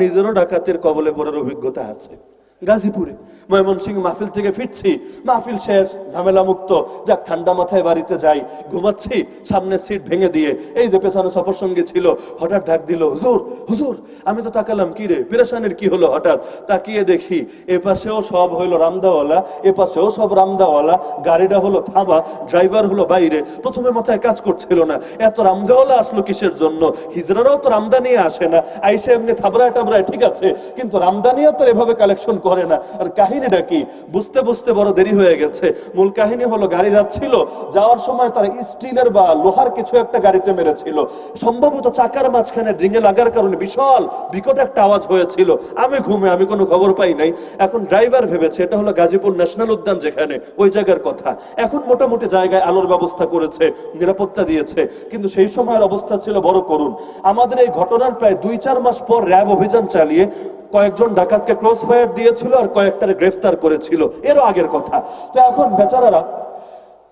নিজেরও ডাকাতের কবলে পড়ার অভিজ্ঞতা আছে। গাজীপুরে ময়মনসিংহ মাহফিল থেকে ফিরছি, মাহফিল শেষ, ঝামেলা মুক্ত, যাক ঠান্ডা মাথায় বাড়িতে যাই, ঘুমাচ্ছি, সামনে সিট ভেঙে দিয়ে এই যে পেছনে সফর সঙ্গী ছিল হঠাৎ ডাক দিল, হুজুর হুজুর। আমি তো তাকালাম, কি রে পেরেশানের কি হলো? হঠাৎ তাকিয়ে দেখি এপাশেও সব হইলো রামদাওয়ালা, এপাশেও সব রামদাওয়ালা, গাড়িটা হলো থামা, ড্রাইভার হলো বাইরে। প্রথমে মাথায় কাজ করছিল না, এত রামদাওয়ালা আসলো কিসের জন্য? হিজড়ারাও তো রামদা নিয়ে আসে না, আইসে এমনি থাবড়ায় টাবড়ায় ঠিক আছে, কিন্তু রামদানিয়া তো এভাবে কালেকশন করে না। আর কাহিনীটা কি? বুঝতে বুঝতে বড় দেরি হয়ে গেছে। মূল কাহিনী হলো, গাড়ি যাচ্ছিল, যাওয়ার সময় তারা স্টিলের বা লোহার কিছু একটা গাড়িতে মেরেছিল, সম্ভবত চাকার মাঝখানে ডিঙে লাগার কারণে বিশাল বিকট একটা আওয়াজ হয়েছিল। আমি ঘুমে, আমি কোনো খবর পাই নাই। এখন ড্রাইভার ভেবেছে এটা হলো গাজীপুর ন্যাশনাল উদ্যান, যেখানে ওই জায়গার কথা। এখন মোটামুটি জায়গায় আলোর ব্যবস্থা করেছে, নিরাপত্তা দিয়েছে, কিন্তু সেই সময়ের অবস্থা ছিল বড় করুণ। আমাদের এই ঘটনার প্রায় 2-4 মাস পর র্যাব অভিযান চালিয়ে কয়েকজন ডাকাতকে ক্লোজ ফায়ার দিয়েছিল আর কয়েকটারে গ্রেফতার করেছিল, এরও আগের কথা। তো এখন বেচারারা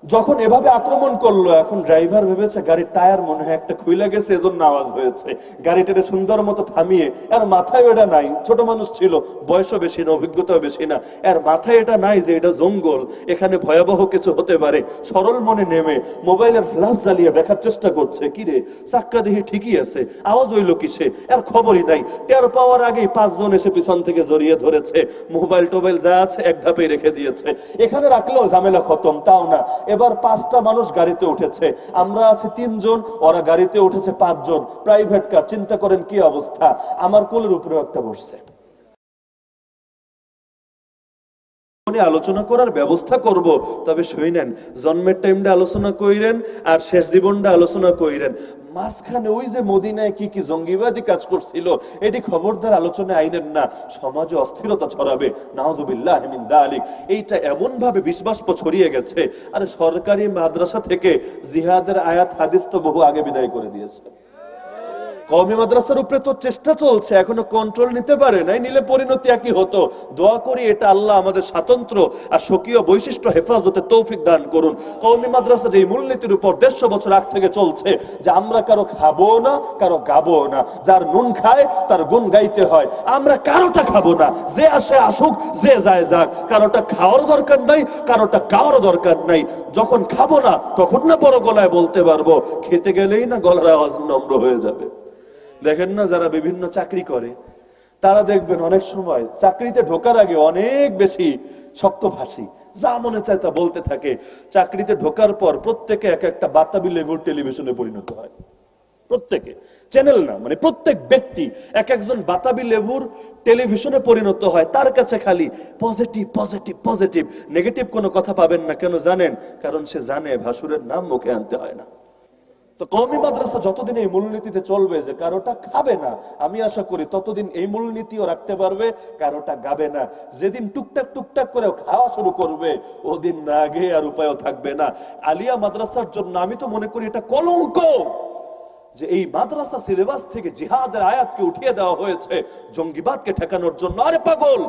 যখন এভাবে আক্রমণ করলো, এখন ড্রাইভার ভেবেছে গাড়ির টায়ার মনে হয় একটা খুইলা গেছে, এজন্য আওয়াজ হয়েছে। গাড়িটারে সুন্দর মতো থামিয়ে, আর মাথায় এটা নাই, ছোট মানুষ ছিল, বয়সও বেশি না, অভিজ্ঞতাও বেশি না, আর মাথায় এটা নাই যে এটা জঙ্গল, এখানে ভয়াবহ কিছু হতে পারে। সরল মনে নেমে মোবাইলের ফ্ল্যাশ জ্বালিয়ে দেখার চেষ্টা করছে, কি রে চাক্কা দেখি ঠিকই আছে, আওয়াজ হইলো কিসে? আর খবরই নাই। টের পাওয়ার আগেই 5 জন এসে পিছন থেকে জড়িয়ে ধরেছে, মোবাইল টোবাইল যা আছে এক ধাপে রেখে দিয়েছে। এখানে রাখলেও ঝামেলা খতম, তাও না, এবার 5টা মানুষ গাড়িতে উঠেছে, আমরা আছি 3 জন, ওরা গাড়িতে উঠেছে 5 জন, প্রাইভেট কার। চিন্তা করেন কি অবস্থা। আমার কোলের উপরে একটা বসছে। আলোচনা করার ব্যবস্থা করব, তবে শুনেন, জন্মের টাইমটা আলোচনা কইরেন আর শেষ জীবনটা আলোচনা কইরেন। মাঝখানে ওই যে মদিনায় কি কি জঙ্গিবাদী কাজ করছিল, এটি খবরদার আলোচনায় আইনেন না, সমাজে অস্থিরতা ছড়াবে, নাউযুবিল্লাহি মিন যালিক। এইটা এমন ভাবে বিশ্বাস ছড়িয়ে গেছে। আর সরকারি মাদ্রাসা থেকে জিহাদের আয়াত হাদিস তো বহু আগে বিদায় করে দিয়েছে। কওমি মাদ্রাসার উপরে তো চেষ্টা চলছে, এখনো কন্ট্রোল নিতে পারে নাই, নিলে পরিণতি একই হতো। দোয়া করি এটা আল্লাহ আমাদের স্বাতন্ত্র আর স্বকীয় বৈশিষ্ট্য হেফাজতে তৌফিক দান করুন। কওমি মাদ্রাসা যে মূলনীতির উপর 150 বছর আগ থেকে চলছে যে আমরা কারো খাবো না, কারো গাবো না, যার নুন খায় তার গুণ গাইতে হয়, আমরা কারোটা খাবো না, যে আসে আসুক, যে যায় যাক, কারোটা খাওয়ার দরকার নাই, কারোটা গাওয়ার দরকার নাই। যখন খাবো না তখন না বড় গলায় বলতে পারবো, খেতে গেলেই না গলার আওয়াজ নম্র হয়ে যাবে। দেখেন না, যারা বিভিন্ন চাকরি করে তারা দেখবেন অনেক সময় চাকরিতে ঢোকার আগে অনেক বেশি শক্তভাষী, যা মনে চায় তা বলতে থাকে। চাকরিতে ঢোকার পর প্রত্যেকে এক একটা বাতাবি লেবুর টেলিভিশনে পরিণত হয়। প্রত্যেকে, চ্যানেল না, মানে প্রত্যেক ব্যক্তি এক একজন বাতাবি লেবুর টেলিভিশনে পরিণত হয়। তার কাছে খালি পজিটিভ পজিটিভ পজিটিভ, নেগেটিভ কোনো কথা পাবেন না। কেন জানেন? কারণ সে জানে ভাসুরের নাম মুখে আনতে হয় না। তো কওমি মাদ্রাসা যতদিন এই মূলনীতিতে চলবে যে কারোটা খাবে না, আমি আশা করি ততদিন এই মূলনীতিও রাখতে পারবে, কারোটা গাবে না। যেদিন টুকটাক টুকটাক করে খাওয়া শুরু করবে, ওদিন না গিয়ে আর উপায়ও থাকবে না। আলিয়া মাদ্রাসার জন্য আমি তো মনে করি এটা কলঙ্ক যে এই মাদ্রাসা সিলেবাস থেকে জিহাদের আয়াতকে উঠিয়ে দেওয়া হয়েছে জঙ্গিবাদকে ঠেকানোর জন্য। আরে পাগল,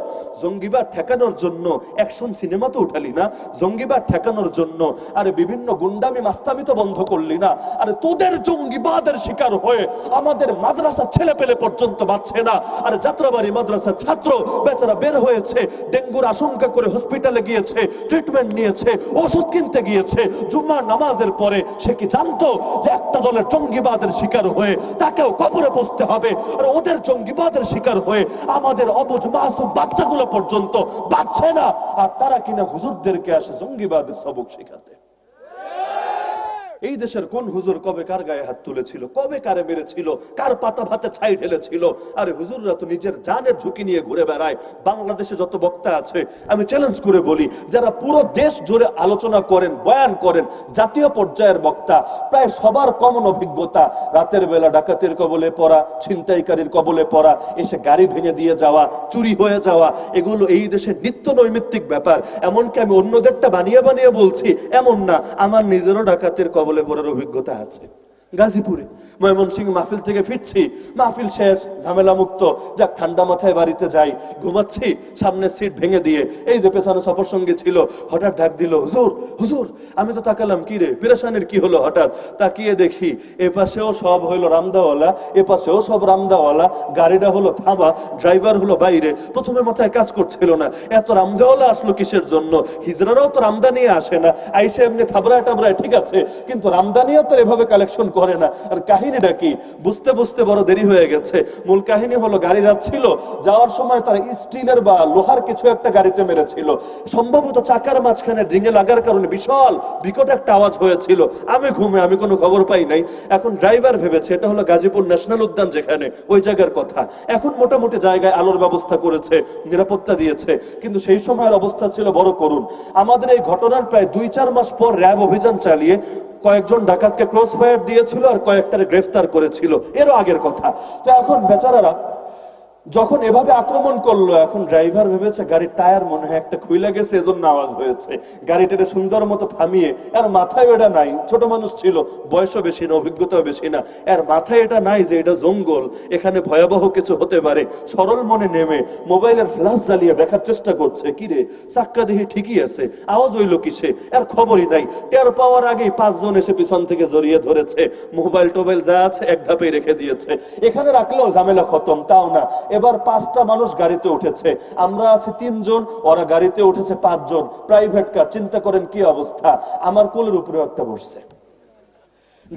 জঙ্গিবাদ ঠেকানোর জন্য অ্যাকশন সিনেমা তো উঠালি না, জঙ্গিবাদ ঠেকানোর জন্য আরে বিভিন্ন গুন্ডামি মাস্তামি তো বন্ধ করলি না। আরে তোদের জঙ্গিবাদের শিকার হয়ে আমাদের মাদ্রাসা ছেলে পেলে পর্যন্ত বাঁচছে না। আর যাত্রাবাড়ি মাদ্রাসার ছাত্র বেচারা বের হয়েছে, ডেঙ্গুর আশঙ্কা করে হসপিটালে গিয়েছে, ট্রিটমেন্ট নিয়েছে, ওষুধ কিনতে গিয়েছে। জুম্মার নামাজের পরে সে কি জানতো যে একটা দলের জঙ্গিবাদের শিকার হয়ে তাকেও কবরে পৌঁছতে হবে? আর ওদের জঙ্গিবাদের শিকার হয়ে আমাদের অবুঝ মাসুম বাচ্চাগুলো পর্যন্ত বাঁচছে না, আর তারা কিনা হুজুরদেরকে আসে জঙ্গিবাদের সবক শেখাতে। এই দেশের কোন হুজুর কবে কার গায়ে হাত তুলেছিল, কবে কারে মেরেছিল, কার পাতা ভাতে ছাই ঢেলেছিল? আরে হুজুররা তো নিজের জানের ঝুঁকি নিয়ে ঘুরে বেড়ায়। বাংলাদেশে যত বক্তা আছে আমি চ্যালেঞ্জ করে বলি, যারা পুরো দেশ জুড়ে আলোচনা করেন, বয়ান করেন, জাতীয় পর্যায়ের বক্তা, প্রায় সবার কমন অভিজ্ঞতা রাতের বেলা ডাকাতের কবলে পড়া, ছিনতাইকারীর কবলে পড়া, এসে গাড়ি ভেঙে দিয়ে যাওয়া, চুরি হয়ে যাওয়া, এগুলো এই দেশের নিত্য নৈমিত্তিক ব্যাপার। এমনকি আমি অন্যদেরটা বানিয়ে বানিয়ে বলছি এমন না, আমার নিজেরও ডাকাতের কবলে পড়ার অভিজ্ঞতা আছে। গাজীপুরে ময়মনসিংহ মাহফিল থেকে ফিরছি, মাহফিল শেষ, ঝামেলা মুক্ত, যাক ঠান্ডা মাথায় বাড়িতে যাই, ঘুমাচ্ছি, সামনে সিট ভেঙে দিয়ে এই যে পেছনে সফর সঙ্গী ছিল হঠাৎ ডাক দিল, হুজুর হুজুর। আমি তো তাকালাম, কি রে পেরেশানির কি হলো? হঠাৎ তাকিয়ে দেখি এপাশেও সব হইলো রামদাওয়ালা, এপাশেও সব রামদাওয়ালা, গাড়িটা হলো থামা, ড্রাইভার হলো বাইরে। প্রথমে মাথায় কাজ করছিল না, এত রামদাওয়ালা আসলো কিসের জন্য? হিজড়ারাও তো রামদা নিয়ে আসে না, আইসে এমনি থাবড়ায় টাবড়ায় ঠিক আছে, কিন্তু রামদানিও তো এভাবে কালেকশন করে না। আর কাহিনীটা কি? বুঝতে বুঝতে বড় দেরি হয়ে গেছে। মূল কাহিনী হলো গাড়ি যাচ্ছিল, যাওয়ার সময় তার স্টিলের বা লোহার কিছু একটা গাড়িতে মেরেছিল, সম্ভবত চাকার মাঝখানে ডিঙে লাগার কারণে বিশাল বিকট একটা আওয়াজ হয়েছিল। আমি ঘুমে, আমি কোনো খবর পাই নাই। এখন ড্রাইভার ভেবেছে এটা হলো গাজীপুর ন্যাশনাল উদ্যান, যেখানে ওই জায়গার কথা। এখন মোটামুটি জায়গায় আলোর ব্যবস্থা করেছে, নিরাপত্তা দিয়েছে, কিন্তু সেই সময়ের অবস্থা ছিল বড় করুণ। আমাদের এই ঘটনার প্রায় 2-4 মাস পর র্যাব অভিযান চালিয়ে কয়েকজন ডাকাতকে ক্রস ফায়ার দিয়েছিল আর কয়েকটারে গ্রেফতার করেছিল, এরও আগের কথা। তো এখন বেচারারা যখন এভাবে আক্রমণ করলো, এখন ড্রাইভার ভেবেছে গাড়ির টায়ার মনে হয় একটা খুইলা গেছে, এজন্য আওয়াজ হয়েছে। গাড়িটাকে সুন্দর মতো থামিয়ে, আর মাথায় এটা নাই, ছোট মানুষ ছিল, বয়সও বেশি না, অভিজ্ঞতাও বেশি না, এর মাথায় এটা নাই যে এটা জঙ্গল, এখানে ভয়াবহ কিছু হতে পারে। সরল মনে নেমে মোবাইলের ফ্ল্যাশ জ্বালিয়ে দেখার চেষ্টা করছে, কি রে চাক্কা দেখি ঠিকই আছে, আওয়াজ হইলো কিসে? এর খবরই নাই। টের পাওয়ার আগেই 5 জন এসে পিছন থেকে জড়িয়ে ধরেছে, মোবাইল টোবাইল যা আছে এক ধাপে রেখে দিয়েছে। এখানে রাখলেও ঝামেলা খতম, তাও না, এবার 5টা মানুষ গাড়িতে উঠেছে, আমরা আছি 3 জন, ওরা গাড়িতে উঠেছে 5 জন, প্রাইভেট কার। চিন্তা করেন কি অবস্থা। আমার কোলের উপরেও একটা বসছে।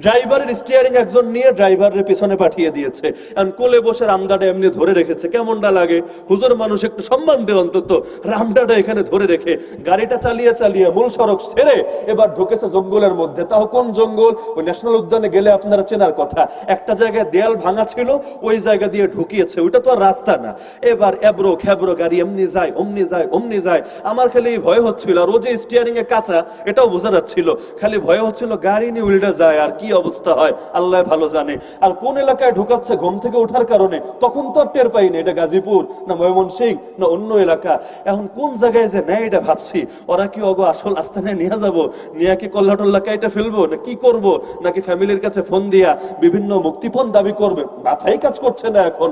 ড্রাইভারের স্টিয়ারিং একজন নিয়ে ড্রাইভারের পিছনে পাঠিয়ে দিয়েছে, আর কোলে বসে রামদাটা এমনি ধরে রেখেছে। কেমনটা লাগে? হুজুর মানুষ একটু সম্মান দে অন্তত, রামদাটা এখানে ধরে রেখে গাড়িটা চালিয়ে চালিয়ে মূল সড়ক ছেড়ে এবার ঢুকেছে জঙ্গলের মধ্যে। তাও কোন জঙ্গল? ওই ন্যাশনাল উদ্যানে গেলে আপনারা চেনার কথা, একটা জায়গায় দেয়াল ভাঙা ছিল, ওই জায়গা দিয়ে ঢুকিয়েছে, ওইটা তো আর রাস্তা না। এবার এবড়ো খেবড়ো গাড়ি এমনি যায়, অমনি যায়, অমনি যায়। আমার খালি ভয় হচ্ছিল, আর ও যে স্টিয়ারিং এ কাঁচা এটাও বোঝা যাচ্ছিল, খালি ভয় হচ্ছিল গাড়ি নিয়ে উল্টে যায় আর কি অবস্থা হয় আল্লাহ ভালো জানে। আর কোন এলাকায় ঢুকাচ্ছে ঘুম থেকে ওঠার কারণে, তখন তো আর টের পাইনি এটা গাজীপুর না ময়মনসিংহ না অন্য এলাকা। এখন কোন জায়গায় যে নেয় এটা ভাবছি, ওরা কি অগো আসল আস্তানায় নিয়ে যাবো, নিয়ে কি কল্লা টল্লা কাইটা ফেলবো না কি করব, নাকি ফ্যামিলির কাছে ফোন দিয়া বিভিন্ন মুক্তিপণ দাবি করবে, মাথায় কাজ করছে না এখন।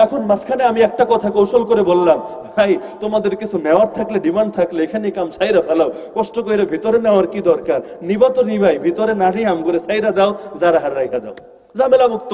এখন মাঝখানে আমি একটা কথা কৌশল করে বললাম, ভাই তোমাদের কিছু নেওয়ার থাকলে, ডিমান্ড থাকলে এখানে কাম ছাইরা ফেলাও, কষ্ট করে ভিতরে নেওয়ার কি দরকার, নিবা তো নিবাই, ভিতরে না নিয়ে আম করে ছাইরা দাও, যারা হার রাইখা দাও, ঝামেলা মুক্ত।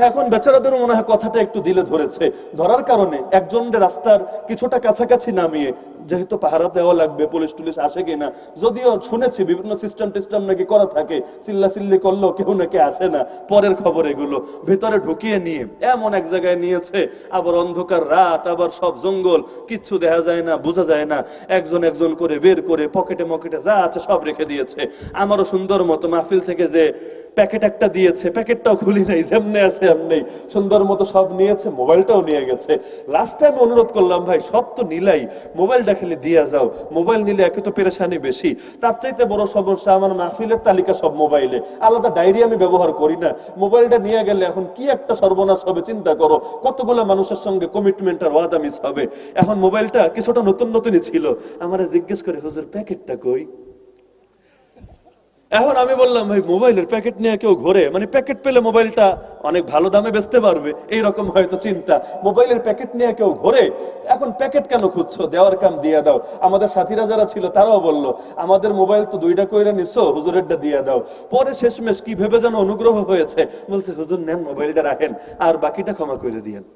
এখন বেচারাদের মনে হয় কথাটা একটু দিলে ধরেছে, ধরার কারণে একজনের রাস্তার কিছুটা কাছাকাছি নামিয়ে, যেহেতু পাহারা দেওয়া লাগবে, পুলিশ টুলিশ আসে কিনা, যদিও শুনেছি বিভিন্ন সিস্টেম টিস্টেম নাকি করা থাকে, চিল্লা চিল্লি করলেও কেউ নাকি আসে না, পরের খবর এগুলো। ভেতরে ঢুকিয়ে নিয়ে এমন এক জায়গায় নিয়েছে, আবার অন্ধকার রাত, আবার সব জঙ্গল, কিচ্ছু দেখা যায় না, বোঝা যায় না, একজন একজন করে বের করে পকেটে মকেটে যা আছে সব রেখে দিয়েছে। আমারও সুন্দর মতো মাহফিল থেকে যে প্যাকেট একটা দিয়েছে, প্যাকেটটাও খুলি নাই, যেমনি আছে এমনি সুন্দর মতো সব নিয়েছে, মোবাইলটাও নিয়ে গেছে। লাস্ট টাইম অনুরোধ করলাম, ভাই সব তো নিলাই, মোবাইলটা খেলে দিয়ে যাও, মোবাইল নিলে একে তো পেরেশানি বেশি, তার চাইতে বড় সমস্যা আমার মাহফিলের তালিকা সব মোবাইলে, আলাদা ডায়েরি আমি ব্যবহার করি না, মোবাইলটা নিয়ে গেলে এখন কি একটা সর্বনাশ হবে চিন্তা করো, কতগুলো মানুষের সঙ্গে কমিটমেন্ট আর ওয়াদা মিস হবে। এখন মোবাইলটা কিছুটা নতুন নতুনই ছিল, আমারে জিজ্ঞেস করে হুজুর প্যাকেটটা কই? এখন আমি বললাম, ভাই মোবাইলের প্যাকেট নিয়ে কেউ ঘোরে, মানে প্যাকেট পেলে মোবাইলটা অনেক ভালো দামে বেচতে পারবে, এইরকম হয়তো চিন্তা, মোবাইলের প্যাকেট নিয়ে কেউ ঘোরে। এখন প্যাকেট কেন খুঁজছো, দেওয়ার কাম দিয়ে দাও। আমাদের সাথীরা যারা ছিল তারাও বললো, আমাদের মোবাইল তো 2টা কইরা নিছো, হুজুরেরটা দিয়ে দাও। পরে শেষমেশ কি ভেবে যেন অনুগ্রহ হয়েছে, বলছে হুজুর নেন মোবাইলটা রাখেন, আর বাকিটা ক্ষমা করে দিয়েন।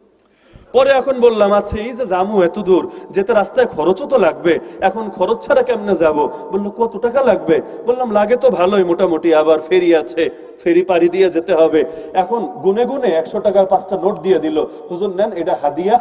পরে এখন বললাম, আচ্ছা এই যে জামু এত দূর যেতে রাস্তায় খরচও তো লাগবে, এখন খরচ ছাড়া কেমনে যাব? বললো কত টাকা লাগবে? বললাম লাগে তো ভালোই মোটামুটি, আবার ফেরি আছে, ফেরি পাড়ি দিয়ে যেতে হবে। এখন গুনে গুনে 100 টাকার 5টা নোট দিয়ে দিল, হুজুর নেন এটা হাদিয়া,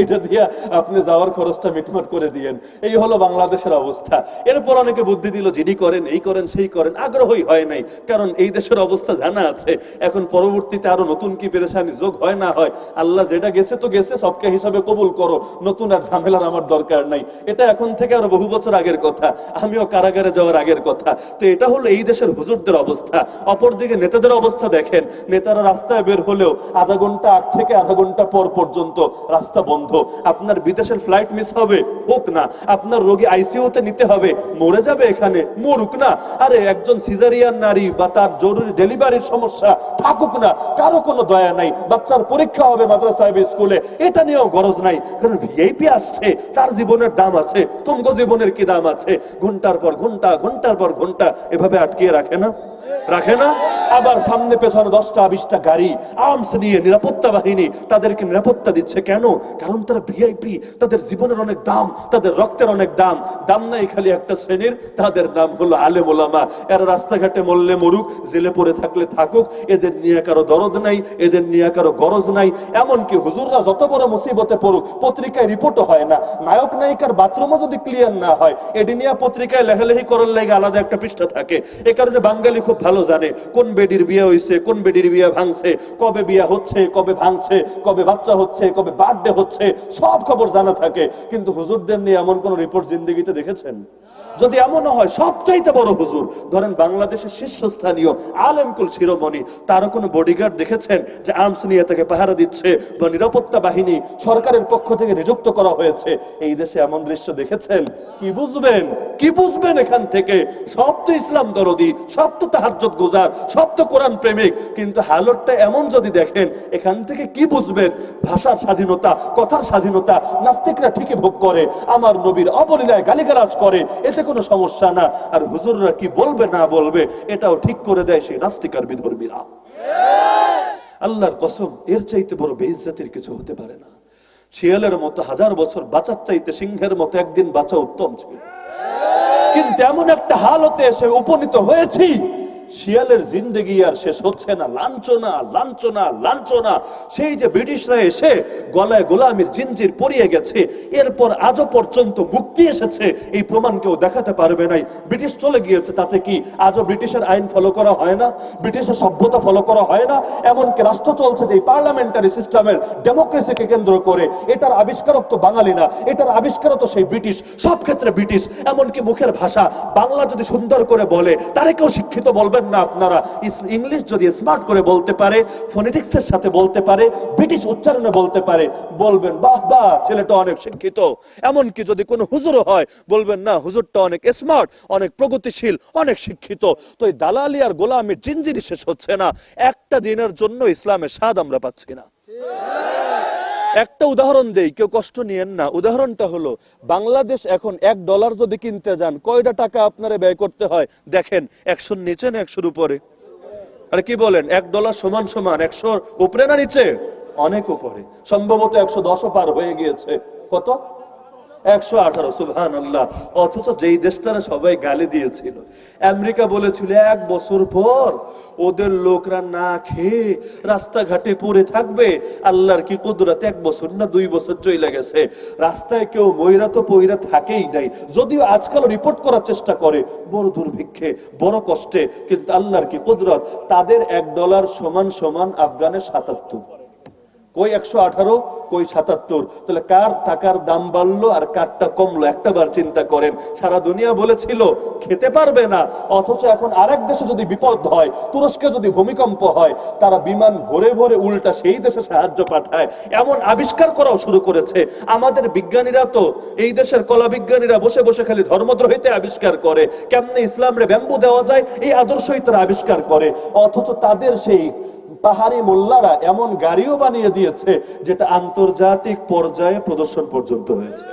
এটা দিয়া আপনি যাওয়ার খরচটা মিটমাট করে দিয়েন। এই হলো বাংলাদেশের অবস্থা। এরপর অনেকে বুদ্ধি দিল, জিডি করেন, এই করেন, সেই করেন, আগ্রহই হয় নাই, কারণ এই দেশের অবস্থা জানা আছে। এখন পরবর্তীতে আরো নতুন কি পেরেশানি যোগ হয় না হয়, আল্লাহ যেটা গেছে তো গেছে, হয়েছে সদকা হিসাবে কবুল করো, নতুন আর ঝামেলার আমার দরকার নাই। এটা এখন থেকে আরো বহু বছর আগের কথা, আমিও কারাগারে যাওয়ার আগের কথা। তো এটা হলো এই দেশের হুজুরদের অবস্থা। অপরদিকে নেতাদের অবস্থা দেখেন, নেতারা রাস্তায় বের হলেও আধা ঘন্টা আগ থেকে আধা ঘন্টা পর পর্যন্ত রাস্তা বন্ধ। আপনার বিদেশের ফ্লাইট মিস হবে, হোক না। আপনার রোগী আইসিইউতে নিতে হবে, মরে যাবে এখানে, মরুক না। আরে একজন সিজারিয়ান নারী বা তার জরুরি ডেলিভারির সমস্যা থাকুক না, কারো কোনো দয়া নাই। বাচ্চার পরীক্ষা হবে মাদ্রাসায় স্কুলে, এটা নিয়েও গরজ নাই, কারণ ভিআইপি আসছে, তার জীবনের দাম আছে, তোমার জীবনের কি দাম আছে? ঘন্টার পর ঘন্টা, ঘন্টার পর ঘন্টা এভাবে আটকিয়ে রাখে না, রাখে না? আবার সামনে পেছনে 10টা 20টা গাড়ি আর্মস নিয়ে নিরাপত্তা বাহিনী তাদেরকে নিরাপত্তা দিচ্ছে। কেন? কারণ তারা ভিআইপি, তাদের জীবনের অনেক দাম, তাদের রক্তের অনেক দাম। দাম নাই খালি একটা শ্রেণীর, তাদের নাম হলো আলেম ওলামা। এরা রাস্তাঘাটে মরলে মরুক, জেলে পড়ে থাকলে থাকুক, এদের নিয়ে কারো দরদ নাই, এদের নিয়ে কারো গরজ নাই। এমনকি হুজুররা যত বড় মুসিবতে পড়ুক, পত্রিকায় রিপোর্টও হয় না। নায়ক নায়িকার বাথরুমও যদি ক্লিয়ার না হয়, এটি নিয়ে পত্রিকায় লেখালেখি করার লাগে আলাদা একটা পৃষ্ঠা থাকে। এ কারণে বাঙালি খুব ভালো জানে কোন বেডির বিয়ে হয়েছে, কোন বেডির বিয়ে ভাঙছে, কবে বিয়ে হচ্ছে, কবে ভাঙছে, কবে বাচ্চা হচ্ছে, কবে বার্থডে হচ্ছে, সব খবর জানা থাকে। কিন্তু হুজুরদের নিয়ে এমন কোন রিপোর্ট জিন্দেগিতে দেখেছেন? যদি এমন হয় সবচাইতে বড় হুজুর, ধরেন বাংলাদেশের শীর্ষস্থানীয় আলেমকুল শিরোমণি, তারও কোনো বডিগার্ড দেখেছেন যে আর্মস নিয়ে তাকে পাহারা দিচ্ছে বা নিরাপত্তা বাহিনী সরকারের পক্ষ থেকে নিযুক্ত করা হয়েছে? এই দেশে এমন দৃশ্য দেখেছেন? কি বুঝবেন, কি বুঝবেন এখান থেকে? সব তো ইসলাম দরদি, সব তো তাহাজ্জুদ গুজার, সব তো কোরআন প্রেমিক, কিন্তু হালতটা এমন যদি দেখেন, এখান থেকে কি বুঝবেন? ভাষার স্বাধীনতা, কথার স্বাধীনতা নাস্তিকরা ঠিকই ভোগ করে, আমার নবীর অবলীলায় গালিগালাজ করে, এতে কোনো সমস্যা না। আর হুজুররা কি বলবে না বলবে এটাও ঠিক করে দেয় সেই নাস্তিক আর বিধর্মীরা। আল্লাহর কসম, এর চাইতে বড় বেইজ্জতির কিছু হতে পারে না। শিয়ালের মতো 1000 বছর বাঁচার চাইতে সিংহের মতো একদিন বাঁচা উত্তম ছিল। কিন্তু এমন একটা হালতে এসে উপনীত হয়েছি, শিয়ালের জিন্দেগি আর শেষ হচ্ছে না। লাঞ্ছনা, লাঞ্ছনা, লাঞ্ছনা। সেই যে ব্রিটিশরা এসে গলায় গোলামির জিঞ্জির পরিয়ে গেছে, এরপর আজও পর্যন্ত মুক্তি এসেছে, এই প্রমাণ কেউ দেখাতে পারবে নাই। ব্রিটিশ চলে গিয়েছে, তাতে কি আজও ব্রিটিশের আইন ফলো করা হয় না? ব্রিটিশের সভ্যতা ফলো করা হয় না? এমনকি রাষ্ট্র চলছে যে পার্লামেন্টারি সিস্টেমের, ডেমোক্রেসিকে কেন্দ্র করে। এটার আবিষ্কারক তো বাঙালি না, এটার আবিষ্কারক তো সেই ব্রিটিশ। সব ক্ষেত্রে ব্রিটিশ। এমনকি মুখের ভাষা বাংলা যদি সুন্দর করে বলে, তারে কেউ শিক্ষিত বলবেন না আপনারা। ইংলিশ যদি স্মার্ট করে বলতে পারে, ফোনেটিক্সের সাথে বলতে পারে, ব্রিটিশ উচ্চারণে বলতে পারে, বলবেন বাহ বাহ, ছেলেটা অনেক শিক্ষিত। এমনকি যদি কোনো হুজুরও হয়, বলবেন না, হুজুরটা অনেক স্মার্ট, অনেক প্রগতিশীল, অনেক শিক্ষিত। তো এই দালালি আর গোলামির জিঞ্জিরি শেষ হচ্ছে না। একটা দিনের জন্য ইসলামের স্বাদ আমরা পাচ্ছি না। একটা উদাহরণ দেই, কেউ কষ্ট নিয়েন না। উদাহরণটা হলো, বাংলাদেশ এখন $1 যদি কিনতে যান, কয়টা টাকা আপনারা ব্যয় করতে হয় দেখেন? 100 নিচে না 100 উপরে? আরে কি বলেন, $1 সমান সমান 100 উপরে না নিচে? অনেক উপরে, সম্ভবত 110ও পার হয়ে গিয়েছে। কত? 118। সুবহানাল্লাহ। অথচ যেই দেশটারে সবাই গালি দিয়েছিল, আমেরিকা বলেছিল 1 বছর পর ওদের লোকরা না খেয়ে রাস্তাঘাটে পড়ে থাকবে। আল্লাহর কি কুদরত, 1 বছর না 2 বছর চলে গেছে, রাস্তায় কেউ ময়রা তো পয়রা থাকেই নাই। যদিও আজকাল রিপোর্ট করার চেষ্টা করে, বড় দুর্ভিক্ষে, বড় কষ্টে, কিন্তু আল্লাহর কি কুদরত, তাদের $1 সমান সমান আফগানের 77। কই 118, কই 77? তাহলে কার টাকার দাম বাড়লো আর কারটা কমলো? একটা বার চিন্তা করেন। সারা দুনিয়া বলেছিল খেতে পারবে না, অথচ এখন আরেক দেশে যদি বিপদ হয়, তুরস্কে যদি ভূমিকম্প হয়, তারা বিমান ভরে ভরে উল্টা সেই দেশে সাহায্য পাঠায়। এমন আবিষ্কার করাও শুরু করেছে। আমাদের বিজ্ঞানীরা তো, এই দেশের কলা বিজ্ঞানীরা বসে বসে খালি ধর্মদ্রোহিতে আবিষ্কার করে, কেমনে ইসলামরে ব্যাম্বু দেওয়া যায়, এই আদর্শই তারা আবিষ্কার করে। অথচ তাদের সেই পাহাড়ি মোল্লারা এমন গাড়িও বানিয়ে দিয়েছে যেটা আন্তর্জাতিক পর্যায়ে প্রদর্শন পর্যন্ত হয়েছে।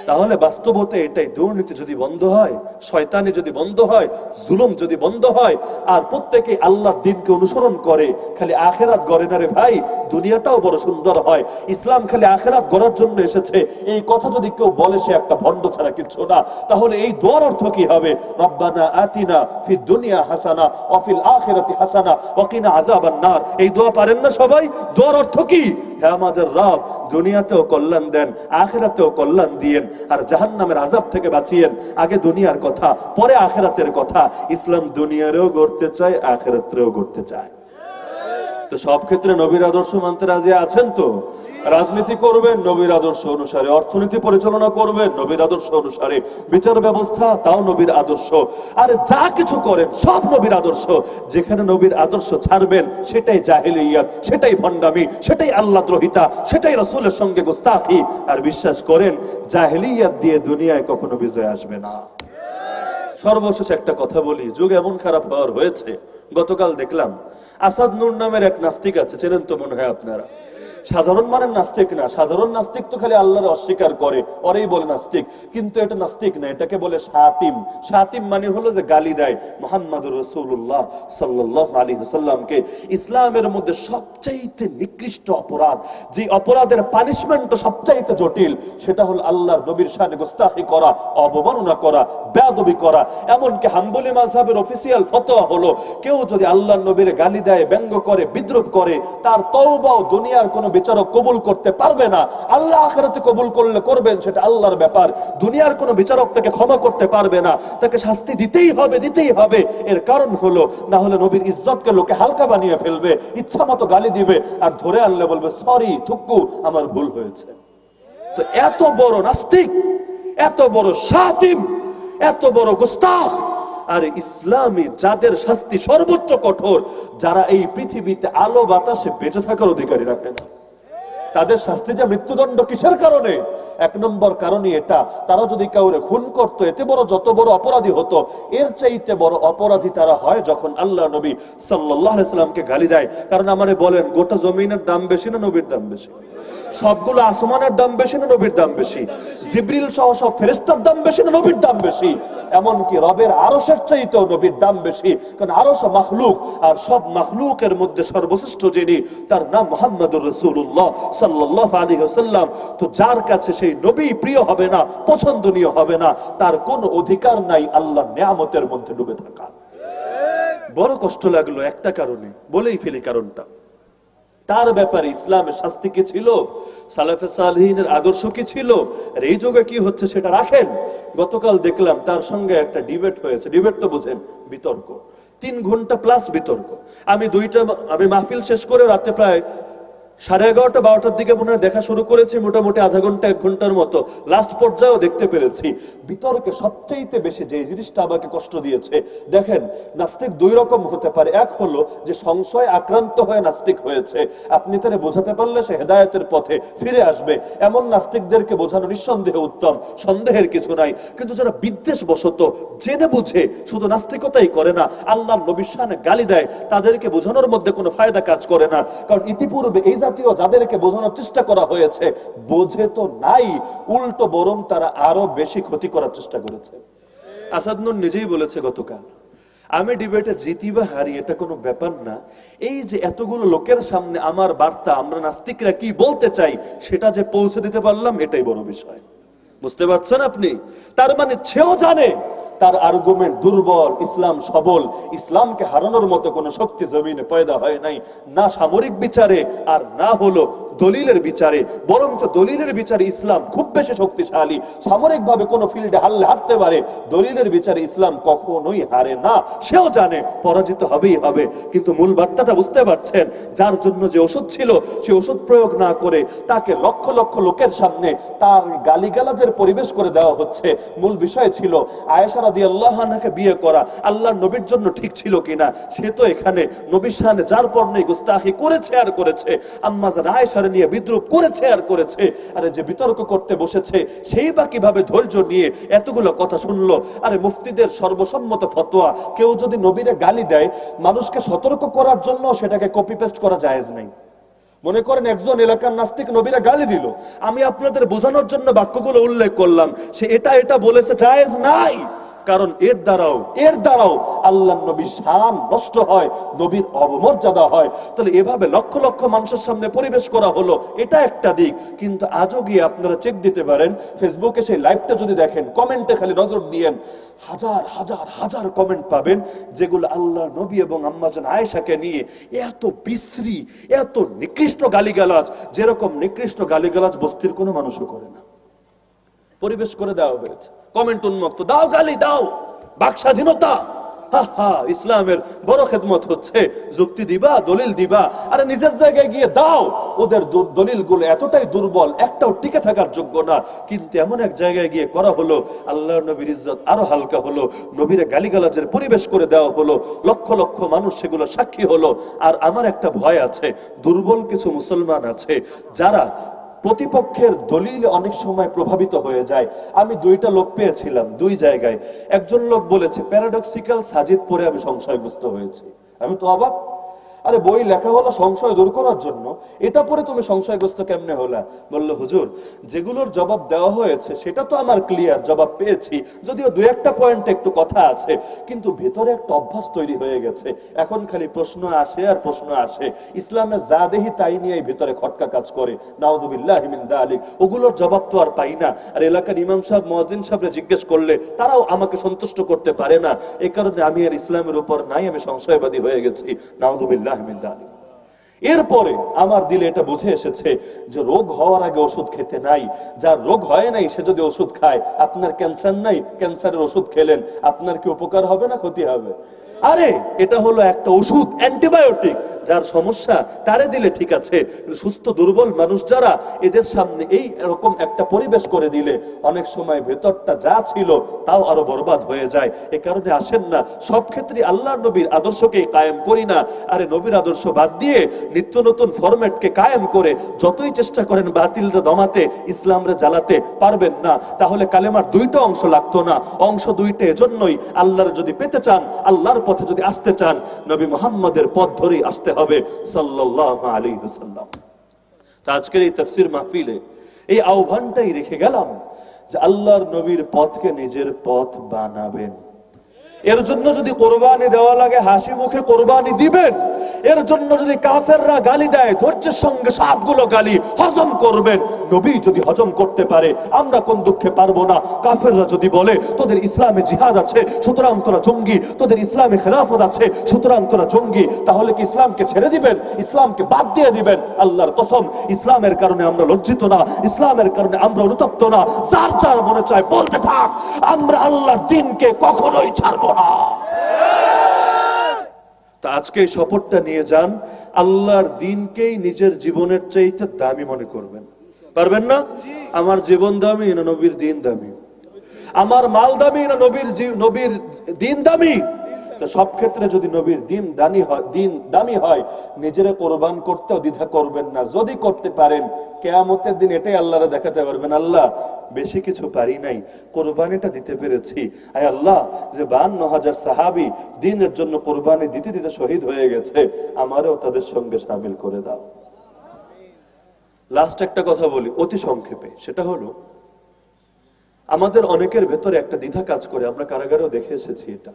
তাহলে বাস্তবতে এটাই, দুর্নীতি যদি বন্ধ হয়, শয়তানি যদি বন্ধ হয়, জুলুম যদি বন্ধ হয়, আর প্রত্যেকে আল্লাহর দ্বীনকে অনুসরণ করে, খালি আখেরাত গড়ে না রে ভাই, দুনিয়াটাও বড় সুন্দর হয়। ইসলাম খালি আখেরাত গড়ার জন্য এসেছে, এই কথা যদি কেউ বলে সে একটা ভণ্ড ছাড়া কিছু না। তাহলে এই দোয়ার অর্থ কি হবে? রব্বানা আতিনা ফিদ দুনিয়া হাসানা ওয়া ফিল আখিরাতি হাসানা ওয়া কিনা আযাবান নার। এই দোয়া পারেন না সবাই? দোয়ার অর্থ কি? হে আমাদের রব, দুনিয়াতেও কল্যাণ দেন, আখিরাতেও কল্যাণ দিয়েন, আর জাহান্নামের আযাব থেকে বাঁচিয়েন। আগে দুনিয়ার কথা, পরে আখিরাতের কথা। ইসলাম দুনিয়ারেও গড়তে চায়, আখিরাতেও গড়তে চায়। তো সব ক্ষেত্রে নবীর আদর্শ মানতে রাজি আছেন তো? রাজনীতি করবেন নবীর আদর্শ অনুসারে, অর্থনীতি পরিচালনা করবেন নবীর আদর্শ অনুসারে, বিচার ব্যবস্থা তাও নবীর আদর্শ, আর যা কিছু করেন সব নবীর আদর্শ। যেখানে নবীর আদর্শ ছাড়বেন সেটাই জাহেলিয়াত, সেটাই ভণ্ডামি, সেটাই আল্লাহ দ্রোহিতা, সেটাই রাসূলের সঙ্গে গুস্তাখি। আর বিশ্বাস করেন জাহেলিয়াত দিয়ে দুনিয়ায় কখনো বিজয় আসবে না। সর্বশেষ একটা কথা বলি, যুগ এমন খারাপ হওয়ার হয়েছে, গতকাল দেখলাম আসাদ নূর নামের এক নাস্তিক আছে, চেনেন তো মনে হয় আপনারা। সাধারণ মানের নাস্তিক না, সাধারণ নাস্তিক তো খালি আল্লাহর অস্বীকার করে, ওরেই বলে নাস্তিক, কিন্তু এটা নাস্তিক না, এটাকে বলে শাতিম। শাতিম মানে হলো যে গালি দেয় মুহাম্মদুর রাসূলুল্লাহ সাল্লাল্লাহু আলাইহি ওয়াসাল্লামকে। ইসলামের মধ্যে সবচাইতে নিকৃষ্ট অপরাধ, যে অপরাধের পানিশমেন্ট সবচাইতে জটিল, সেটা হলো আল্লাহর নবীর শানে গুস্তাখি করা, অবমাননা করা, বেয়াদবি করা। এমনকি হাম্বলি মাযহাবের অফিসিয়াল ফতোয়া হলো কেউ যদি আল্লাহর নবীর গালি দেয়, ব্যঙ্গ করে, বিদ্রূপ করে, তার তওবাও দুনিয়ার কোনো বিচারক কবুল করতে পারবে না। আল্লাহ আখিরাতে কবুল করলে করবেন, সেটা আল্লাহর ব্যাপার। দুনিয়ার কোনো বিচারক তাকে ক্ষমা করতে পারবে না, তাকে শাস্তি দিতেই হবে, দিতেই হবে। এর কারণ হলো না হলে নবীর ইজ্জতকে লোকে হালকা বানিয়ে ফেলবে, ইচ্ছা মতো গালি দিবে, আর ধরে আনলে বলবে সরি থুক্কু, আমার ভুল হয়েছে। তো এত বড় নাস্তিক, এত বড় শাতিম, এত বড় গুস্তাখ, আর ইসলামী যাদের শাস্তি সর্বোচ্চ কঠোর, যারা এই পৃথিবীতে আলো বাতাসে বেঁচে থাকার অধিকারী রাখে না, তাদের শাস্তি যে মৃত্যুদণ্ড কিসের কারণে? এক নম্বর কারণই এটা, তারা যদি কাউরে খুন করতো, এতে বড় যত বড় অপরাধী হতো, এর চাইতে বড় অপরাধী তারা হয় যখন আল্লাহ নবী সাল্লাল্লাহু আলাইহি সাল্লামকে গালি দেয়। কারণ আমারে বলেন, গোটা জমিনের দাম বেশি না নবীর দাম বেশি? সবগুলো আসমানের দাম বেশি না নবীর দাম বেশি? জিবরিল সহ সব ফেরেশতার দাম বেশি না নবীর দাম বেশি? এমনকি রবের আরশের চাইতেও নবীর দাম বেশি, কারণ আরশ মাখলুক, আর সব মাখলুকের মধ্যে সর্বশ্রেষ্ঠ যিনি, তার নাম মুহাম্মদুর রাসূলুল্লাহ সাল্লাল্লাহু আলাইহি ওয়াসাল্লাম। তো যার কাছে সেই নবী প্রিয় হবে না, পছন্দনীয় হবে না, তার কোনো অধিকার নাই আল্লাহর নিয়ামতের মধ্যে ডুবে থাকা। বড় কষ্ট লাগলো একটা কারণে, বলেই ফেলি কারণটা। তার ব্যাপারে ইসলামের শাস্তি কি ছিল, সালাফে সালেহিনের আদর্শ কি ছিল, আর এই যুগে কি হচ্ছে সেটা রাখেন। গতকাল দেখলাম তার সঙ্গে একটা ডিবেট হয়েছে। ডিবেট তো বুঝেন, বিতর্ক, 3 ঘন্টা প্লাস বিতর্ক। আমি মাহফিল শেষ করে রাতে প্রায় 11:30 12টার দিকে মনে হয় দেখা শুরু করেছি, মোটামুটি আধা ঘন্টা 1 ঘন্টার মতো। লাস্ট পর্যায়েও দেখতে পেরেছি বিতর্কে সবচাইতে বেশি যে জিনিসটা আমাকে কষ্ট দিয়েছে, দেখেন নাস্তিক 2 রকম হতে পারে। এক হলো যে সংশয় আক্রান্ত হয়ে নাস্তিক হয়েছে, আপনি তারে বোঝাতে পারলে সে হেদায়েতের পথে ফিরে আসবে, এমন নাস্তিকদেরকে বোঝানো নিঃসন্দেহে উত্তম, সন্দেহের কিছু নাই। কিন্তু যারা বিদ্বেষ বশত জেনে বুঝে শুধু নাস্তিকতাই করে না, আল্লাহর নবীর শানে গালি দেয়, তাদেরকে বোঝানোর মধ্যে কোনো ফায়দা কাজ করে না। কারণ ইতিপূর্বে এই জাতীয় যাদেরকে বোঝানোর চেষ্টা করা হয়েছে বোঝে তো নাই, উল্টো বরং তারা আরো বেশি ক্ষতি করার চেষ্টা করেছে। আসাদ নূর নিজেই বলেছে গতকাল, আমি ডিবেটে জিতি বা হারি এটা কোনো ব্যাপার না, এই যে এতগুলো লোকের সামনে আমার বার্তা, আমরা নাস্তিকরা কি বলতে চাই সেটা যে পৌঁছে দিতে পারলাম, এটাই বড় বিষয়। বুঝতে পারছেন আপনি? তার মানে সেও জানে তার আর্গুমেন্ট দুর্বল, ইসলাম সবল, ইসলামকে হারানোর মতো কোনো শক্তি জমিনে পয়দা হয় নাই, না সামরিক বিচারে আর না হলো দলিলের বিচারে। বরঞ্চ দলিলের বিচারে ইসলাম খুব বেশি শক্তিশালী, সামরিক ভাবে কোনো ফিল্ডে হারলে হারতে পারে, দলিলের বিচারে ইসলাম কখনোই হারে না। সেও জানে পরাজিত হবেই হবে, কিন্তু মূল বার্তাটা বুঝতে পারছেন, যার জন্য যে ওষুধ ছিল সে ওষুধ প্রয়োগ না করে তাকে লক্ষ লক্ষ লোকের সামনে তার গালিগালাজের পরিবেশ করে দেওয়া হচ্ছে। মূল বিষয় ছিল আয়েশা রাদিয়াল্লাহু আনহাকে বিয়ে করা আল্লাহর নবীর জন্য ঠিক ছিল কিনা। সে তো এখানে নবীর শানে যার পর নেই গুস্তাখি করেছে আর করেছে, আম্মা জান আয়েশার নিয়ে বিদ্রূপ করেছে আর করেছে। আরে যে বিতর্ক করতে বসেছে সেই বা কিভাবে ধৈর্য নিয়ে এতগুলো কথা শুনলো? আরে মুফতিদের সর্বসম্মত ফতোয়া, কেউ যদি নবীরে গালি দেয় মানুষকে সতর্ক করার জন্য সেটাকে কপি পেস্ট করা জায়েজ নাই। মনে করেন একজন এলাকার নাস্তিক নবীরা গালি দিল, আমি আপনাদের বোঝানোর জন্য বাক্যগুলো উল্লেখ করলাম, সে এটা এটা বলেছে, জায়েজ নাই। কারণ এর দ্বারাও আল্লাহর নবীর শান নষ্ট হয়, নবীর অবমর্যাদা হয়। তাহলে এভাবে লক্ষ লক্ষ মানুষের সামনে পরিবেশ করা হলো, এটা একটা দিক। কিন্তু আজও গিয়ে আপনারা চেক দিতে পারেন, ফেসবুকে সেই লাইভটা যদি দেখেন, কমেন্টে খালি নজর দিয়েন, হাজার হাজার হাজার কমেন্ট পাবেন যেগুলো আল্লাহ নবী এবং আম্মা জান আয়েশাকে নিয়ে এত বিশ্রী, এত নিকৃষ্ট গালিগালাজ, যেরকম নিকৃষ্ট গালিগালাজ বস্তির কোনো মানুষও করে না। পরিবেশ করে দেওয়া হয়েছে, কমেন্ট উন্মুক্ত, দাও গালি দাও, বাক স্বাধীনতা। হা হা, ইসলামের বড় খেদমত হচ্ছে যুক্তি দিবা, দলিল দিবা, আরে নিজের জায়গায় গিয়ে দাও। ওদের দলিলগুলো এতটাই দুর্বল, একটাও টিকে থাকার যোগ্য না, কিন্তু এমন এক জায়গায় গিয়ে করা হলো, আল্লাহর নবীর ইজ্জত আরো হালকা হলো, নবীরে গালিগালাজের পরিবেশ করে দেওয়া হলো, লক্ষ লক্ষ মানুষ সেগুলো সাক্ষী হলো। আর আমার একটা ভয় আছে, দুর্বল কিছু মুসলমান আছে যারা প্রতিপক্ষের দলিল অনেক সময় প্রভাবিত হয়ে যায়। আমি দুইটা লোক পেয়েছিলাম দুই জায়গায়। একজন লোক বলেছে প্যারাডক্সিক্যাল সাজিদ পরে আমি সংশয়গ্রস্ত হয়েছি। আমি তো অবাক, আরে বই লেখা হলো সংশয় দূর করার জন্য, এটা পরে তুমি সংশয়গ্রস্ত কেমনে হলা? বললো হুজুর, যেগুলোর জবাব দেওয়া হয়েছে সেটা তো আমার ক্লিয়ার, জবাব পেয়েছি, যদিও দু একটা পয়েন্টে একটু কথা আছে, কিন্তু ভেতরে একটা অভ্যাস তৈরি হয়ে গেছে। এখন খালি প্রশ্ন আসে আর প্রশ্ন আসে, ইসলামে যা দেহি তাই নিয়ে ভিতরে খটকা কাজ করে, নাউযুবিল্লাহি মিন যালিক। ওগুলোর জবাব তো আর পাই না। আর এলাকার ইমাম সাহেব, মুয়াজ্জিন সাহেবরে জিজ্ঞেস করলে তারাও আমাকে সন্তুষ্ট করতে পারে না। এই কারণে আমি আর ইসলামের উপর নাই, আমি সংশয়বাদী হয়ে গেছি, নাউযুবিল্লাহ। এরপরে আমার দিলে এটা বুঝে এসেছে যে রোগ হওয়ার আগে ওষুধ খেতে নাই। যার রোগ হয় নাই সে যদি ওষুধ খায়, আপনার ক্যান্সার নাই, ক্যান্সারের ওষুধ খেলেন, আপনার কি উপকার হবে না ক্ষতি হবে? আরে এটা হলো একটা ওষুধ, অ্যান্টিবায়োটিক। যার সমস্যা তারে দিলে ঠিক আছে, সুস্থ দুর্বল মানুষ যারা, এদের সামনে এই এরকম একটা পরিবেশ করে দিলে অনেক সময় ভেতরটা যা ছিল তাও আরো বরবাদ হয়ে যায়। এ কারণে আসেন না, সব ক্ষেত্রে আল্লাহর নবীর আদর্শকেই কায়েম করি না। আরে নবীর আদর্শ বাদ দিয়ে নিত্য নতুন ফরম্যাটকে কায়েম করে যতই চেষ্টা করেন বাতিলরে দমাতে, ইসলামরে জ্বালাতে, পারবেন না। তাহলে কালেমার দুইটা অংশ লাগতো না। অংশ দুইটা এজন্যই, আল্লাহর যদি পেতে চান, আল্লাহর পথে যদি আসতে চান, নবী মুহাম্মদের পথ ধরেই আসতে হবে সাল্লাল্লাহু আলাইহি ওয়াসাল্লাম। তা আজকের এই তাফসীর মাহফিলে এই আহ্বানটাই রেখে গেলাম যে আল্লাহর নবীর পথকে নিজের পথ বানাবেন। এর জন্য যদি কোরবানি দেওয়া লাগে হাসি মুখে কোরবানি দিবেন। এর জন্য যদি কাফেররা গালি দেয় ধৈর্যের সঙ্গে সবগুলো গালি হজম করবেন। নবী যদি হজম করতে পারে, আমরা কোন দুঃখে পারবো না? কাফেররা যদি বলে তোদের ইসলামে জিহাদ আছে সুতরাং তোরা জঙ্গি, তোদের ইসলামে খেলাফত আছে সুতরাং তোরা জঙ্গি, তাহলে কি ইসলামকে ছেড়ে দিবেন? ইসলামকে বাদ দিয়ে দিবেন? আল্লাহর কসম, ইসলামের কারণে আমরা লজ্জিত না, ইসলামের কারণে আমরা অনুতপ্ত না। যার যার মনে চায় বলতে থাক, আমরা আল্লাহর দ্বীনকে কখনোই ছাড়বো না। তা আজকে এই শপথটা নিয়ে যান, আল্লাহর দ্বীনকেই নিজের জীবনের চাইতে দামি মনে করবেন। পারবেন না? আমার জীবন দামি না নবীর দ্বীন দামি? আমার মাল দামি না নবীর দ্বীন দামি? সব ক্ষেত্রে যদি নবীর দ্বীন দামি হয়, নিজেরে কোরবান করতেও দ্বিধা করবেন না। যদি করতে পারেন, কিয়ামতের দিন এটাই আল্লাহরে দেখাতে পারবেন, আল্লাহ বেশি কিছু পারি নাই, কোরবানিটা দিতে পেরেছি। আয় আল্লাহ, যে 52,000 সাহাবী দ্বীনের জন্য কোরবানি দিতে দিতে শহীদ হয়ে গেছে, আমারও তাদের সঙ্গে শামিল করে দাও। লাস্ট একটা কথা বলি অতি সংক্ষেপে, সেটা হলো আমাদের অনেকের ভেতরে একটা দ্বিধা কাজ করে, আমরা কারাগারেও দেখে এসেছি এটা।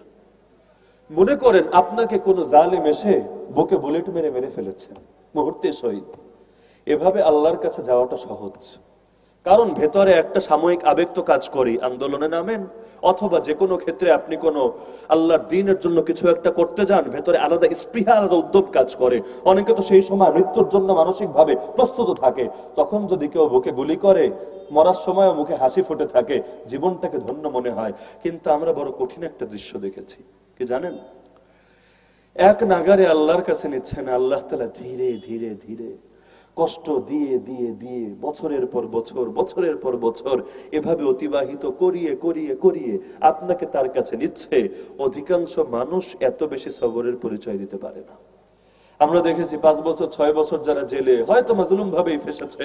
মনে করেন আপনাকে কোন জালেম এসে বুকে বুলেট মেরে ফেলেছে, মুহূর্তে শহীদ। এভাবে আল্লাহর কাছে যাওয়াটা সহজ, কারণ ভেতরে একটা সাময়িক আবেগ তো কাজ করি, আন্দোলনে নামেন অথবা যে কোনো ক্ষেত্রে আপনি কোনো আল্লাহর দ্বীনের জন্য কিছু একটা করতে যান, ভেতরে আলাদা স্পৃহা, আলাদা উদ্যোগ কাজ করে। অনেকে তো সেই সময় মৃত্যুর জন্য মানসিক ভাবে প্রস্তুত থাকে। তখন যদি কেউ বুকে গুলি করে, মরার সময় মুখে হাসি ফুটে থাকে, জীবনটাকে ধন্য মনে হয়। কিন্তু আমরা বড় কঠিন একটা দৃশ্য দেখেছি, কি জানেন? এক নাগারে আল্লাহর কাছে নিচ্ছেন, আল্লাহ তাআলা ধীরে ধীরে ধীরে কষ্ট দিয়ে দিয়ে দিয়ে বছরের পর বছর এভাবে অতিবাহিত করিয়ে করিয়ে করিয়ে আপনাকে তার কাছে নিচ্ছে। অধিকাংশ মানুষ এত বেশি সবরের পরিচয় দিতে পারে না। আমরা দেখেছি 5 বছর 6 বছর যারা জেলে হয়তো মাজলুম ভাবেই ফেসেছে,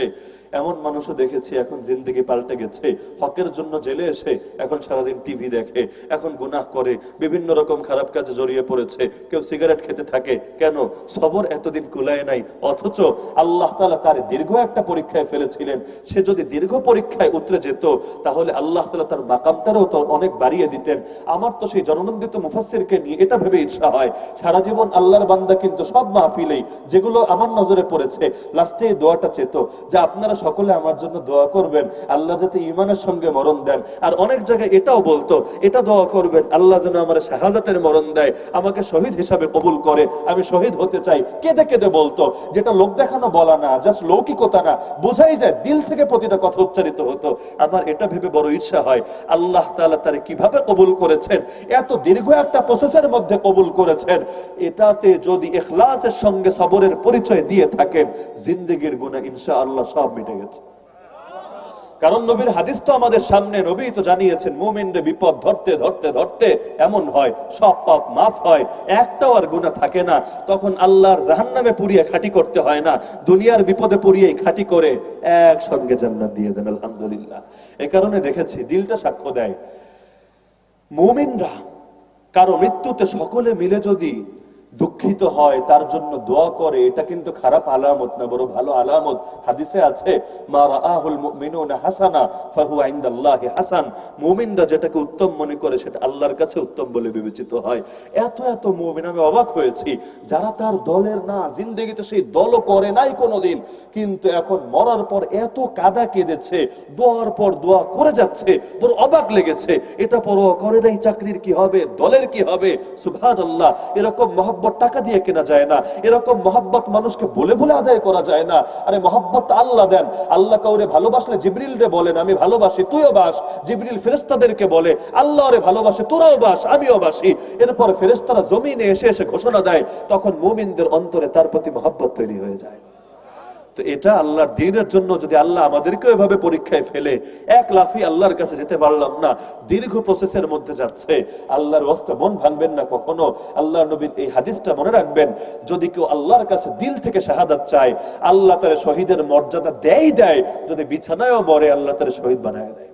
এমন মানুষও দেখেছি এখন জিন্দেগি পাল্টে গেছে। হকের জন্য জেলে এসে এখন সারাদিন টিভি দেখে, এখন গুনাহ করে, বিভিন্ন রকম খারাপ কাজে জড়িয়ে পড়েছে। কেউ সিগারেট খেতে থাকে, কেন? সবর এতদিন কুলায় নাই। অথচ আল্লাহ তাআলা তার দীর্ঘ একটা পরীক্ষায় ফেলেছিলেন। সে যদি দীর্ঘ পরীক্ষায় উতরে যেত, তাহলে আল্লাহ তাআলা তার মাকামটারও তো অনেক বাড়িয়ে দিতেন। আমার তো সেই জননন্দিত মুফাসসিরকে নিয়ে এটা ভেবে ঈর্ষা হয়, সারা জীবন আল্লাহর বান্দা কিন্তু সব মাহফিলেই যেগুলো আমার নজরে পড়েছে, লাস্টে এই দোয়াটা চেত যে আপনারা সকলে আমার জন্য দোয়া করবেন আল্লাহ যাতে ঈমানের সঙ্গে মরণ দেন। আর অনেক জায়গায় এটাও বলতো, এটা দোয়া করবেন আল্লাহ যেন আমার শাহাদাতের মরণ দেয়, আমাকে শহীদ হিসাবে কবুল করে, আমি শহীদ হতে চাই। কেঁদে কেঁদে বলতো, যেটা লোক দেখানো বলা না, জাস্ট লৌকিকতা না, বোঝাই যায় দিল থেকে প্রতিটা কথা উচ্চারিত হতো। আমার এটা ভেবে বড় ইচ্ছা হয় আল্লাহ তাআলা তারে কিভাবে কবুল করেছেন, এত দীর্ঘ একটা প্রসেসের মধ্যে কবুল করেছেন। এটাতে যদি ইখলাসের সঙ্গে সবরের পরিচয় দিয়ে থাকেন, জিন্দেগির গুনাহ ইনশাআল্লাহ সব মিটে গেছে। কারণ নবীর হাদিস তো আমাদের সামনে, নবী তো জানিয়েছেন মুমিনদের বিপদ ধরতে ধরতে ধরতে এমন হয় সব পাপ মাফ হয়, একটাও আর গুনাহ থাকে না। তখন আল্লাহর জাহান্নামে পুড়িয়ে খাঁটি করতে হয় না, দুনিয়ার বিপদে পুড়িয়েই খাঁটি করে একসঙ্গে জান্নাত দিয়ে দেন আলহামদুলিল্লাহ। এই কারণে দেখেছি দিলটা সাক্ষ্য দেয়, মুমিনরা কারো মৃত্যুতে সকলে মিলে যদি দুঃখিত হয়, তার জন্য দোয়া করে, এটা কিন্তু খারাপ আলামত না, বড় ভালো আলামত। হাদিসে আছে মা রাআহুল মুমিনুনা হাসানা ফাহুয়া ইনদাল্লাহি হাসান, মুমিনরা যেটাকে উত্তম মনে করে সেটা আল্লাহর কাছে উত্তম বলে বিবেচিত হয়। এত এত মুমিন, আমি অবাক হয়েছি যারা তার দলের না, জিন্দেগিতে সেই দলও করে নাই কোনোদিন, কিন্তু এখন মরার পর এত কাদা কেঁদেছে, দোয়ার পর দোয়া করে যাচ্ছে, বড় অবাক লেগেছে। এটা পরোয়া করে নাই চাকরির কি হবে, দলের কি হবে। সুবহানাল্লাহ, এরকম মহব্বত টাকা দিয়ে কেনা যায় না, এরকম মহব্বত মানুষকে বলে বলে আদায় করা যায় না। আরে মহব্বত আল্লাহ দেন, আল্লাহ কাউরে ভালোবাসলে জিবরিল রে বলেন আমি ভালোবাসি তুইও বাস, জিবরিল ফেরেশতাদেরকে বলে আল্লাহ রে ভালোবাসে তোরাও বাস আমিও বাসি। এরপর ফেরেশতারা জমিনে এসে এসে ঘোষণা দেয়, তখন মুমিনদের অন্তরে তার প্রতি মহব্বত তৈরি হয়ে যায়। তো এটা আল্লাহর দ্বীনের জন্য যদি আল্লাহ আমাদেরকে এভাবে পরীক্ষায় ফেলে, এক লাফি আল্লাহর কাছে যেতে পারলাম না, দীর্ঘ প্রসেসের মধ্যে যাচ্ছে, আল্লাহর ওয়াস্তে মন ভাঙবেন না কখনো। আল্লাহর নবীর এই হাদিসটা মনে রাখবেন, যদি কেউ আল্লাহর কাছে দিল থেকে শাহাদাত চায়, আল্লাহ তার শহীদের মর্যাদা দেয়, যদি বিছানায়ও মরে আল্লাহ তার শহীদ বানায় দেয়।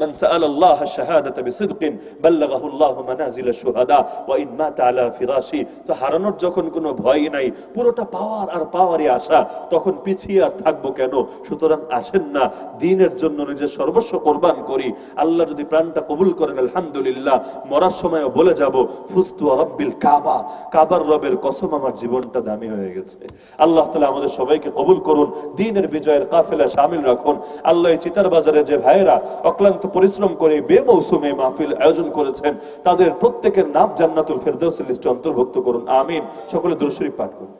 من سأل الله الشهادة بصدق بلغه الله منازل الشهداء وإن مات على فراشه। তো হারানোর যখন কোনো ভয় নাই, পুরোটা পাওয়ার আর পাওয়ারই আশা, তখন পিছিয়ে আর থাকবো কেন? সুতরাং আসেন না দ্বীনের জন্য নিজের সর্বস্ব কোরবান করি। আল্লাহ যদি প্রাণটা কবুল করেন আলহামদুলিল্লাহ, মরার সময়ও বলে যাব ফুস্তু রাব্বিল কাবা, কাবার রবের কসম আমার জীবনটা দামি হয়ে গেছে। আল্লাহ তাআলা আমাদের সবাইকে কবুল করুন, দ্বীনের বিজয়ের কাফেলা শামিল রাখুন। আল্লাহ চিতার বাজারে যে ভাইয়েরা অক্লান্ত পরিশ্রম করে বেমৌসুমে মাহফিল আয়োজন করেছেন, তাদের প্রত্যেকের নাম জান্নাতুল ফেরদাউসের লিস্টে অন্তর্ভুক্ত করুন, আমিন। সকলে দুরূদ শরীফ পাঠ করুন।